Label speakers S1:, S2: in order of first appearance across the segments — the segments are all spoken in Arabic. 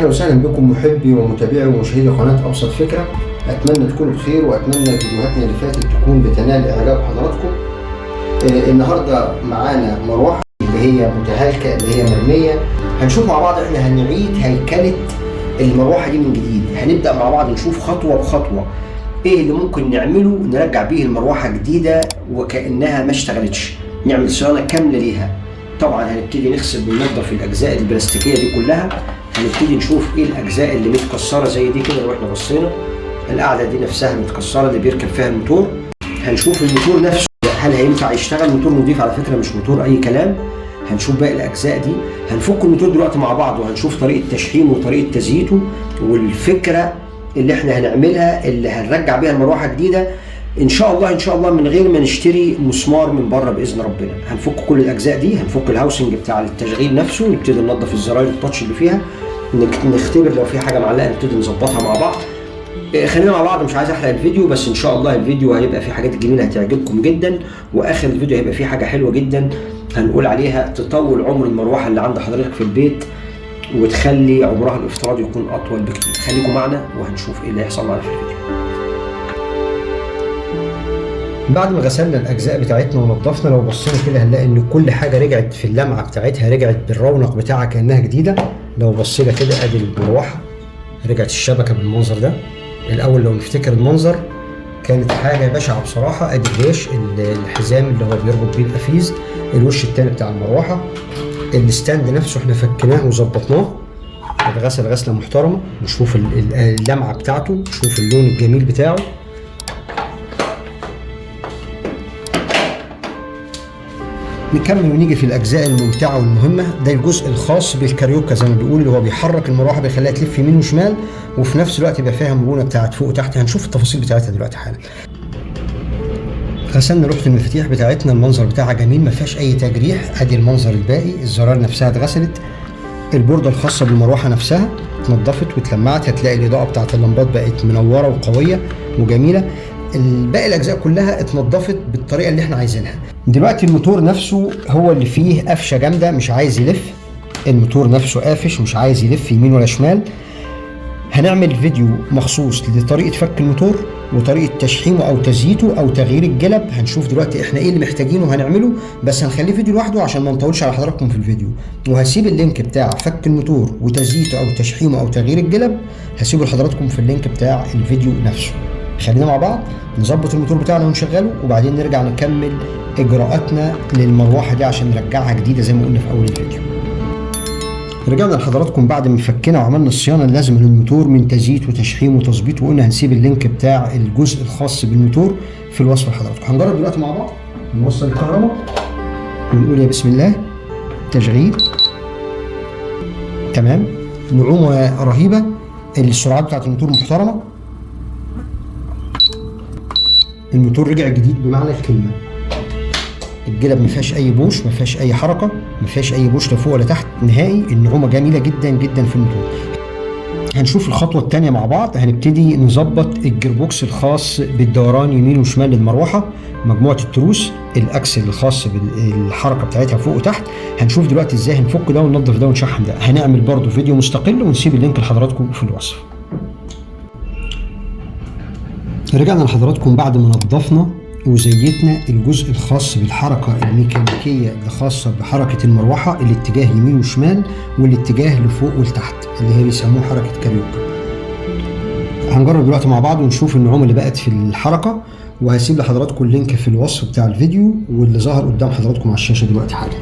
S1: اهلا وسهلا بكم محبي ومتابعي ومشاهدي قناه ابسط فكره. اتمنى تكونوا بخير واتمنى فيديوهاتنا اللي فاتت تكون بتنال اعجاب حضراتكم. النهارده معانا مروحه اللي هي متهالكه اللي هي مرميه. هنشوف مع بعض احنا هنعيد هيكله المروحه دي من جديد. هنبدا مع بعض نشوف خطوه بخطوه ايه اللي ممكن نعمله نرجع بيه المروحه جديده وكانها ما اشتغلتش، نعمل صيانه كامله ليها. طبعا هنبتدي نغسل وننظف الاجزاء البلاستيكيه دي كلها. هنبتدي نشوف ايه الاجزاء اللي متكسره زي دي كده. لو احنا بصينا القاعده دي نفسها متكسره اللي بيركب فيها الموتور. هنشوف الموتور نفسه هل هينفع يشتغل. موتور نضيف على فكره، مش موتور اي كلام. هنشوف باقي الاجزاء دي. هنفك الموتور دلوقتي مع بعض وهنشوف طريقه تشحيمه وطريقه تزييته والفكره اللي احنا هنعملها اللي هنرجع بيها المروحه جديده ان شاء الله من غير ما نشتري مسمار من بره باذن ربنا. هنفك كل الاجزاء دي، هنفك الهاوسنج بتاع التشغيل نفسه، نبتدي ننظف الزراير التاتش اللي فيها، نختبر لو في حاجه معلقه نبتدي نظبطها مع بعض. خلينا مع بعض، مش عايز احرق الفيديو، بس ان شاء الله الفيديو هيبقى فيه حاجات جميله هتعجبكم جدا، واخر الفيديو هيبقى فيه حاجه حلوه جدا هنقول عليها تطول عمر المروحه اللي عند حضرتك في البيت وتخلي عمرها الافتراضي يكون اطول بكتير. خليكم معنا وهنشوف ايه اللي هيحصل معنا في الفيديو. بعد ما غسلنا الاجزاء بتاعتنا ونضفنا، لو بصينا كده هنلاقي ان كل حاجه رجعت في اللمعه بتاعتها، رجعت بالرونق بتاعها كانها جديده. لو بصينا كده ادي المروحه رجعت الشبكه بالمنظر ده. الاول لو نفتكر المنظر كانت حاجه بشعه بصراحه. ادي الريش، الحزام اللي هو بيربط بيه القفيز، الوش التاني بتاع المروحه، الستاند نفسه احنا فكناه وظبطناه، اتغسل غسله محترمه. نشوف اللمعه بتاعته، نشوف اللون الجميل بتاعه. نكمل ونيجي في الاجزاء الممتعه والمهمه. ده الجزء الخاص بالكاريوكا زي ما بيقول، اللي هو بيحرك المروحه بيخليها تلف يمين وشمال وفي نفس الوقت يبقى فيها مرونه بتاعت فوق وتحت. هنشوف التفاصيل بتاعتها دلوقتي حالا. غسلنا لوحه المفاتيح بتاعتنا، المنظر بتاعها جميل ما فيهاش اي تجريح. ادي المنظر الباقي، الزرار نفسها اتغسلت، البورده الخاصه بالمروحه نفسها اتنضفت واتلمعت. هتلاقي الاضاءه بتاعت اللمبات بقت منوره وقويه وجميله. باقي الاجزاء كلها اتنضفت بالطريقه اللي احنا عايزينها. دلوقتي الموتور نفسه هو اللي فيه قفشه جامده، مش عايز يلف. الموتور نفسه قافش مش عايز يلف يمين ولا شمال. هنعمل فيديو مخصوص لطريقه فك الموتور وطريقه تشحيمه او تزييته او تغيير الجلب. هنشوف دلوقتي احنا ايه اللي محتاجينه وهنعمله، بس هنخليه فيديو لوحده عشان ما نطولش على حضراتكم في الفيديو. وهسيب اللينك بتاع فك الموتور وتزييته او تشحيمه او تغيير الجلب، هسيبه لحضراتكم في اللينك بتاع الفيديو نفسه. خلينا مع بعض نظبط الموتور بتاعنا ونشغله وبعدين نرجع نكمل اجراءاتنا للمروحه دي عشان نرجعها جديده زي ما قلنا في اول الفيديو. رجعنا لحضراتكم بعد ما فكينا وعملنا الصيانه اللازمه للموتور من تزييت وتشحيم وتظبيط، وقلنا هنسيب اللينك بتاع الجزء الخاص بالموتور في الوصف لحضراتكم. هنجرب دلوقتي مع بعض نوصل الكهرباء ونقول يا بسم الله. تشغيل تمام، نعومه رهيبه، السرعات بتاعت الموتور محترمه. الموتور رجع جديد بمعنى الكلمه. الجلب ما فيهاش اي بوش، ما فيهاش اي حركه، ما فيهاش اي بوش لا فوق ولا تحت نهائي. النعومه جميله جدا جدا في الموتور. هنشوف الخطوه الثانيه مع بعض. هنبتدي نظبط الجيربوكس الخاص بالدوران يمين وشمال للمروحه، مجموعه التروس، الاكسل الخاص بالحركه بتاعتها فوق وتحت. هنشوف دلوقتي ازاي هنفك ده وننظف ده ونشحن ده. هنعمل برضو فيديو مستقل ونسيب اللينك لحضراتكم في الوصف. رجعنا لحضراتكم بعد ما نظفنا وزيتنا الجزء الخاص بالحركة الميكانيكية اللي خاصة بحركة المروحة، الاتجاه يمين وشمال والاتجاه لفوق ولتحت اللي هي بيسموه حركة كاريوكا. هنجرب دلوقتي مع بعض ونشوف النعومة اللي بقت في الحركة، وهسيب لحضراتكم اللينك في الوصف بتاع الفيديو واللي ظهر قدام حضراتكم على الشاشة دلوقتي حالا.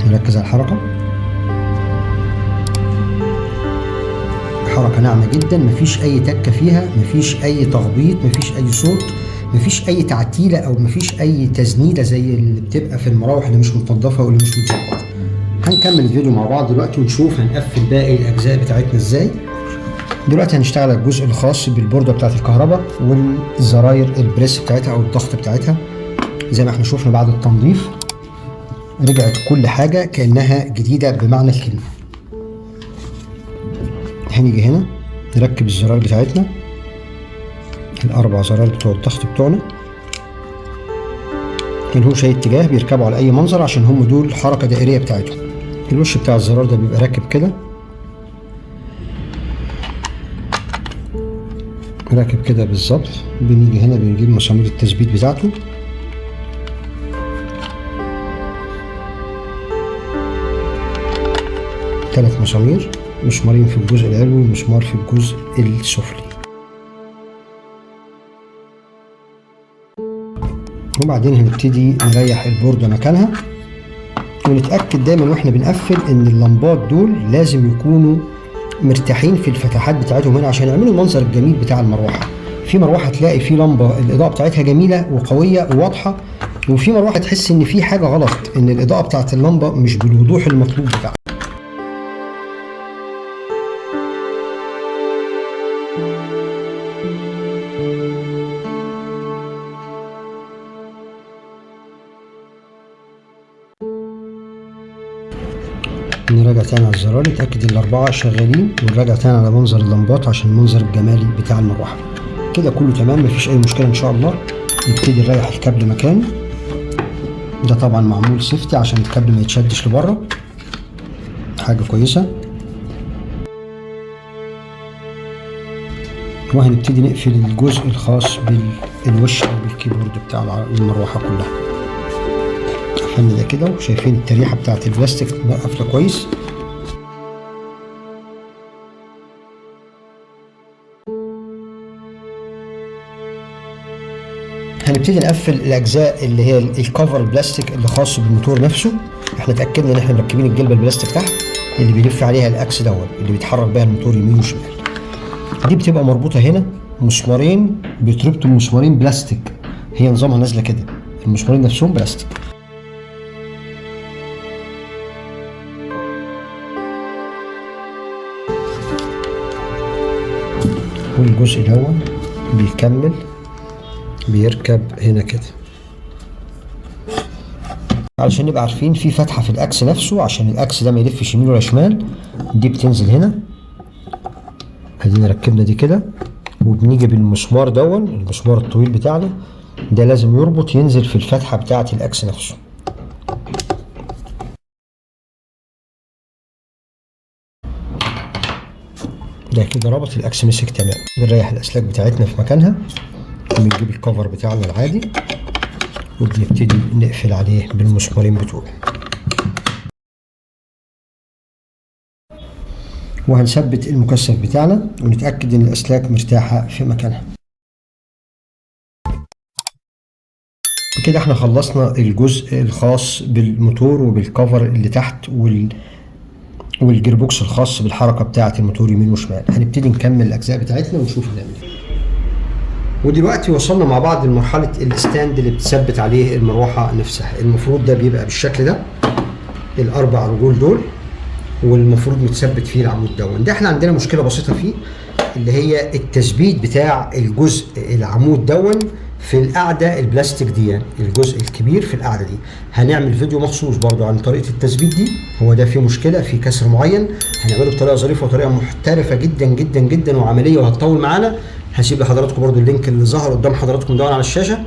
S1: نركز على الحركة. حركة ناعمة جدا، مفيش أي تكة فيها، مفيش أي تخبيط، مفيش أي صوت، مفيش أي تعتيلة أو مفيش أي تزنيدة زي اللي بتبقى في المراوح اللي مش متنضفة واللي مش متظبطة. هنكمل الفيديو مع بعض دلوقتي ونشوف هنقفل باقي الأجزاء بتاعتنا إزاي. دلوقتي هنشتغل على الجزء الخاص بالبوردة بتاعت الكهرباء والزراير البريس بتاعتها أو الضغط بتاعتها. زي ما احنا شوفنا بعد التنظيف رجعت كل حاجة كأنها جديدة بمعنى الكلمة. هنيجي هنا نركب الزرار بتاعتنا، الاربع زرار بتوع الضغط بتوعنا ملهمش اي اتجاه، بيركبوا على اي منظر عشان هم دول حركه دائريه بتاعتهم. الوش بتاع الزرار ده بيبقى راكب كده، راكب كده بالظبط. بنيجي هنا بنجيب مسامير التثبيت بتاعته، ثلاث مسامير، مسمارين في الجزء العلوي ومسمار في الجزء السفلي. وبعدين هنبتدي نريح البوردة مكانها، ونتأكد دايما واحنا بنقفل ان اللمبات دول لازم يكونوا مرتاحين في الفتحات بتاعتهم هنا عشان يعملوا المنظر الجميل بتاع المروحة. في مروحة تلاقي في لمبة الإضاءة بتاعتها جميلة وقوية وواضحة، وفي مروحة تحس ان في حاجة غلط، ان الإضاءة بتاعت اللمبة مش بالوضوح المطلوب بتاعها. نراجع تاني على الزرار، نتأكد الأربعة شغالين، ونراجع تاني على منظر اللمبات عشان المنظر الجمالي بتاع المروحة. كده كله تمام، مفيش أي مشكلة إن شاء الله. نبتدي نريح الكابل مكانه، ده طبعا معمول سيفتي عشان الكابل ما يتشدش لبره، حاجة كويسة. وهنبتدي نقفل الجزء الخاص بالوش أو بالكيبورد بتاع المروحة كلها. قفلنا ده كده، وشايفين التريحة بتاعت البلاستيك قافلة كويس. هنبتدي نقفل الاجزاء اللي هي الكفر البلاستيك اللي خاص بالموتور نفسه. احنا اتاكدنا ان احنا مركبين الجلبه البلاستيك تحت اللي بيلف عليها الاكس دوت اللي بيتحرك بيها الموتور يمين وشمال. دي بتبقى مربوطه هنا مسمارين، بيتربطوا مسمارين بلاستيك، هي نظامها نازله كده، المسمارين نفسهم بلاستيك. والجزء دوت بيكمل بيركب هنا كده علشان نبقى عارفين في فتحة في الأكس نفسه عشان الأكس ده ما يلفش يمين ولا شمال. دي بتنزل هنا، ادينا ركبنا دي كده، وبنيجي بالمسمار دون، المسمار الطويل بتاعنا ده لازم يربط ينزل في الفتحة بتاعة الأكس نفسه. ده كده ربط الأكس مسك تمام. بنريح الأسلاك بتاعتنا في مكانها، بنجيب الكفر بتاعنا العادي وبنبتدي نقفل عليه بالمسمارين بتوعه، وهنثبت المكثف بتاعنا ونتأكد ان الأسلاك مرتاحة في مكانها. بكده احنا خلصنا الجزء الخاص بالموتور وبالكفر اللي تحت والجيربوكس الخاص بالحركة بتاعة الموتور يمين وشمال. هنبتدي نكمل الأجزاء بتاعتنا ونشوف هنعمل ايه. ودلوقتي وصلنا مع بعض لمرحلة الستاند اللي بتثبت عليه المروحة نفسها. المفروض ده بيبقى بالشكل ده، الأربع رجول دول، والمفروض متثبت فيه العمود دون. ده احنا عندنا مشكلة بسيطة فيه اللي هي التثبيت بتاع الجزء العمود دون في القاعدة البلاستيك دي، الجزء الكبير في القاعدة دي. هنعمل فيديو مخصوص برضو عن طريقة التثبيت دي. هو ده فيه مشكلة، فيه كسر معين، هنعمله بطريقة ظريفة وطريقة محترفة جدا جدا جدا وعملية وهتطول معانا. هسيب لحضراتكم برضو اللينك اللي ظهر قدام حضراتكم دون على الشاشة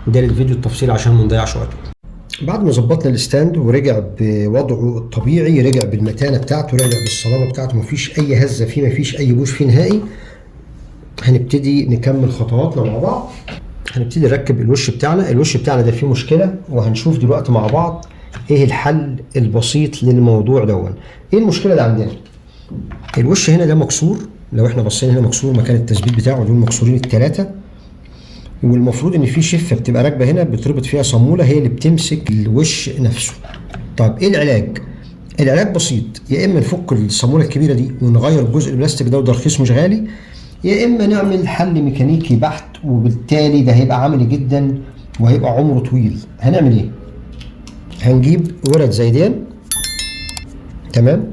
S1: ده للفيديو التفصيل عشان ما نضيعش وقته. بعد ما ظبطنا الستاند ورجع بوضعه الطبيعي، رجع بالمتانة بتاعته، رجع بالصلابة بتاعته، مفيش أي هزة فيه، مفيش أي بوش فيه نهائي. هنبتدي نكمل خطواتنا مع بعض. هنبتدي نركب الوش بتاعنا. الوش بتاعنا ده فيه مشكلة، وهنشوف دلوقتي مع بعض ايه الحل البسيط للموضوع دون. ايه المشكلة اللي عندنا؟ الوش هنا ده مكسور، لو احنا بصينا هنا مكسور مكان التثبيت بتاعه، دول مكسورين التلاتة، والمفروض ان في شفة بتبقى راكبة هنا بتربط فيها صامولة هي اللي بتمسك الوش نفسه. طب ايه العلاج؟ العلاج بسيط، يا اما نفك الصامولة الكبيرة دي ونغير الجزء البلاستيك ده وده رخيص مش غالي، يا اما نعمل حل ميكانيكي بحت، وبالتالي ده هيبقى عملي جدا وهيبقى عمره طويل. هنعمل ايه؟ هنجيب ورد زيدان، تمام،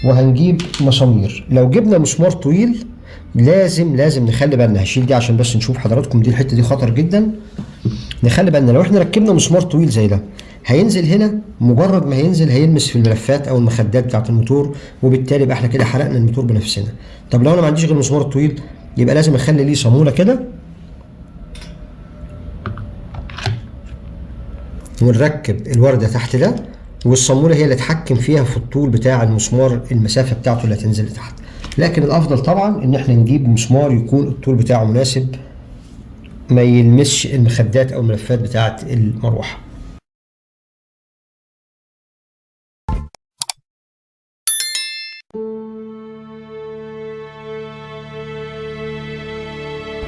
S1: وهنجيب مسامير. لو جبنا مسمار طويل لازم نخلي بالنا، هشيل دي عشان بس نشوف حضراتكم، دي الحته دي خطر جدا. نخلي بالنا لو احنا ركبنا مسمار طويل زي ده هينزل هنا، مجرد ما هينزل هيلمس في الملفات او المخدات بتاعه الموتور، وبالتالي يبقى احنا كده حرقنا الموتور بنفسنا. طب لو انا ما عنديش غير المسمار الطويل يبقى لازم اخلي ليه صاموله كده، ونركب الورده تحت ده والصامولة هي اللي تحكم فيها في الطول بتاع المسمار، المسافة بتاعته اللي هتنزل لتحت. لكن الافضل طبعا ان احنا نجيب مسمار يكون الطول بتاعه مناسب، ما يلمسش المخدات او الملفات بتاعة المروحة.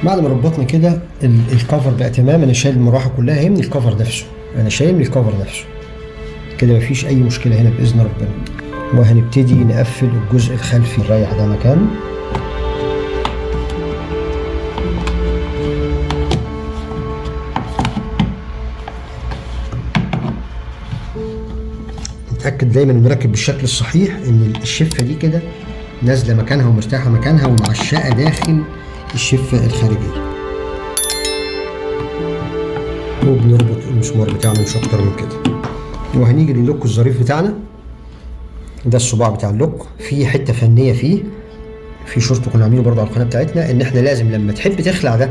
S1: بعد ما ربطنا كده الكفر بقى تمام، انا شايل المروحة كلها يهمني الكفر نفسه، انا شايل الكفر نفسه كده، مفيش اي مشكلة هنا باذن ربنا. وهنبتدي نقفل الجزء الخلفي، نريح ده مكانه. نتأكد دايما نركب بالشكل الصحيح، ان الشفة دي كده نازلة مكانها ومرتاحة مكانها ومعشقة داخل الشفة الخارجية. وبنربط المسمار بتاعنا مش اكتر من كده. وهنيجي للوك الظريف بتاعنا ده، الصباع بتاع اللوك في حته فنيه فيه، في شورت كنا عاملينه برضه على القناه بتاعتنا، ان احنا لازم لما تحب تخلع ده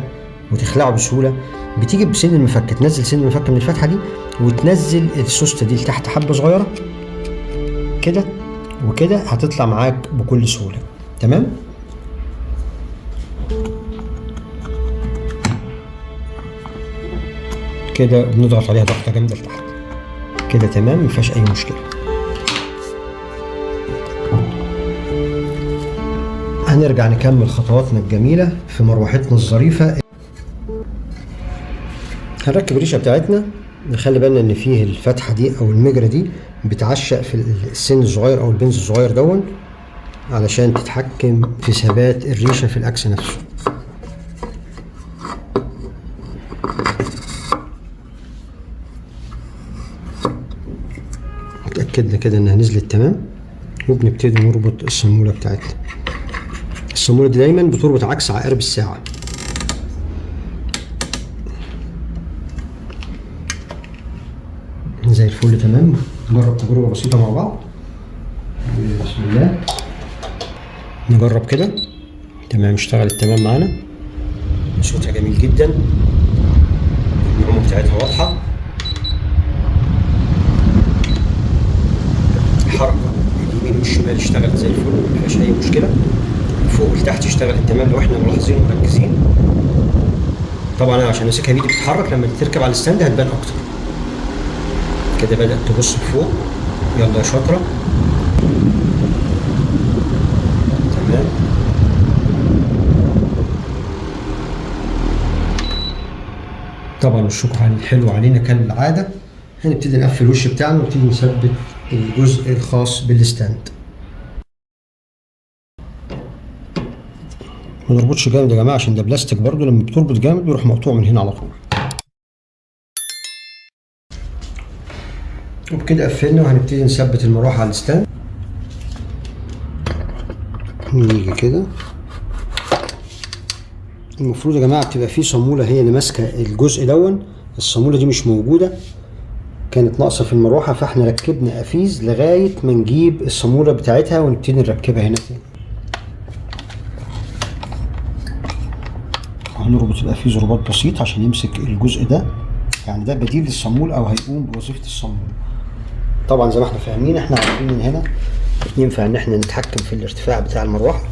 S1: وتخلعه بسهوله، بتيجي بسن المفك تنزل سن المفك من الفتحه دي، وتنزل السوسته دي لتحت حبه صغيره كده وكده، هتطلع معاك بكل سهوله. تمام. كده بنضغط عليها ضغطه جامده لتحت كده، تمام، مفيهاش اي مشكله. هنرجع نكمل خطواتنا الجميله في مروحتنا الظريفه. هنركب الريشه بتاعتنا، نخلي بالنا ان فيه الفتحه دي او المجرى دي بتعشق في السن الصغير او البنز الصغير دون، علشان تتحكم في ثبات الريشه في الاكس نفسه. اتأكدنا كده انها نزلت تمام، وبنبتدي نربط الصامولة بتاعتنا. الصامولة دي دايما بتربط عكس عقارب الساعة. زي الفل تمام. نجرب تجربة بسيطة مع بعض. بسم الله. نجرب كده. تمام، اشتغلت تمام معانا، صوتها جميل جدا، النعومة بتاعتها واضحة، الحركة اليمين والشمال اشتغلت زي الفل، مفيهاش أي مشكلة. فوق لتحت اشتغلت تمام لو احنا ملاحظين ومركزين. طبعا انا عشان ماسكها بايدي بتتحرك، لما تركب على الستاند هتبان اكتر. كده بدأت تبص لفوق، يلا يا شاطرة. تمام. طبعا الشكر حلو علينا كالعادة. هنبتدي نقفل الوش بتاعنا ونبتدي نثبت الجزء الخاص بالستاند. ما نربطش جامد يا جماعه عشان ده بلاستيك برضو، لما بتربط جامد بيروح مقطوع من هنا على طول. وبكده قفلنا، وهنبتدي نثبت المروحه على الستاند. نيجي كده، المفروض يا جماعه بتبقى في صاموله هي اللي ماسكه الجزء دون، الصاموله دي مش موجوده، كانت ناقصه في المروحه، فاحنا ركبنا قفيز لغايه ما نجيب الصاموله بتاعتها ونبتدي نركبها هنا تاني. هنربط القفيز رباط بسيط عشان يمسك الجزء ده، يعني ده بديل للصامول او هيقوم بوظيفه الصامول. طبعا زي ما احنا فاهمين، احنا عارفين من هنا ينفع ان احنا نتحكم في الارتفاع بتاع المروحه،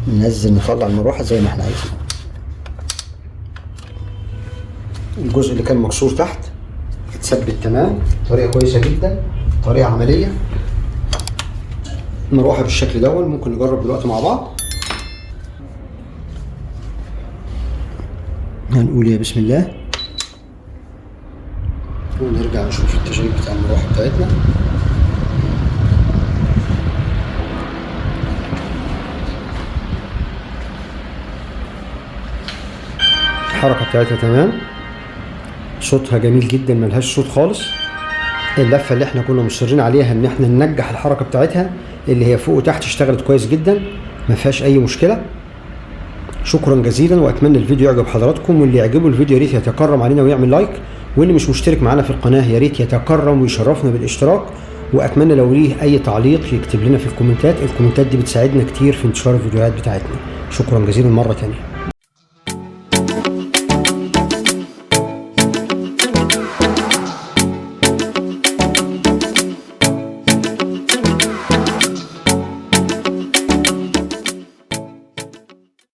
S1: ننزل نطلع المروحه زي ما احنا عايزين. الجزء اللي كان مكسور تحت اتثبت تمام، طريقه كويسه جدا، طريقه عمليه. المروحه بالشكل دون، ممكن نجرب دلوقتي مع بعض. هنقول يا بسم الله، ونرجع نشوف التشغيل بتاع المروحه بتاعتنا. الحركه بتاعتها تمام، صوتها جميل جدا، ملهاش صوت خالص. اللفه اللي احنا كنا مصرين عليها ان احنا ننجح الحركه بتاعتها اللي هي فوق وتحت اشتغلت كويس جدا، ما فيهاش اي مشكله. شكرا جزيلا، واتمنى الفيديو يعجب حضراتكم، واللي يعجبه الفيديو يا ريت يتكرم علينا ويعمل لايك، واللي مش مشترك معانا في القناه يا ريت يتكرم ويشرفنا بالاشتراك، واتمنى لو ليه اي تعليق يكتب لنا في الكومنتات، الكومنتات دي بتساعدنا كتير في انتشار الفيديوهات بتاعتنا. شكرا جزيلا مره تانيه.